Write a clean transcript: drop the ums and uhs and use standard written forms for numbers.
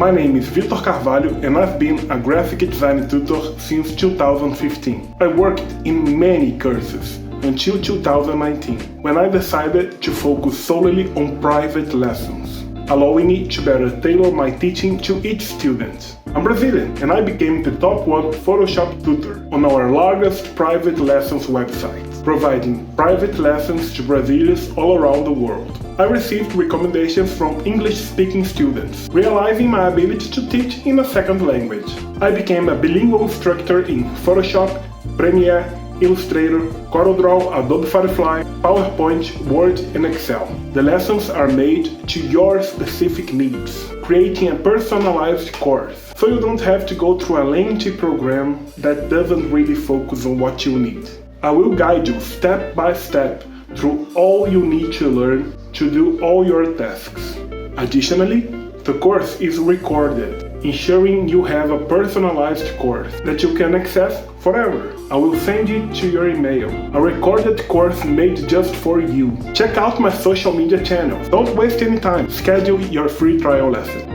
My name is Vitor Carvalho and I've been a graphic design tutor since 2015. I worked in many courses until 2019, when I decided to focus solely on private lessons, allowing me to better tailor my teaching to each student. I'm Brazilian and I became the top 1 Photoshop tutor on our largest private lessons website, providing private lessons to Brazilians all around the world. I received recommendations from English-speaking students, realizing my ability to teach in a second language. I became a bilingual instructor in Photoshop, Premiere, Illustrator, Corel, Adobe Firefly, PowerPoint, Word and Excel. The lessons are made to your specific needs, creating a personalized course, so you don't have to go through a lengthy program that doesn't really focus on what you need. I will guide you step by step through all you need to learn to do all your tasks. Additionally, the course is recorded, ensuring you have a personalized course that you can access forever. I will send it to your email, a recorded course made just for you. Check out my social media channels. Don't waste any time. Schedule your free trial lesson.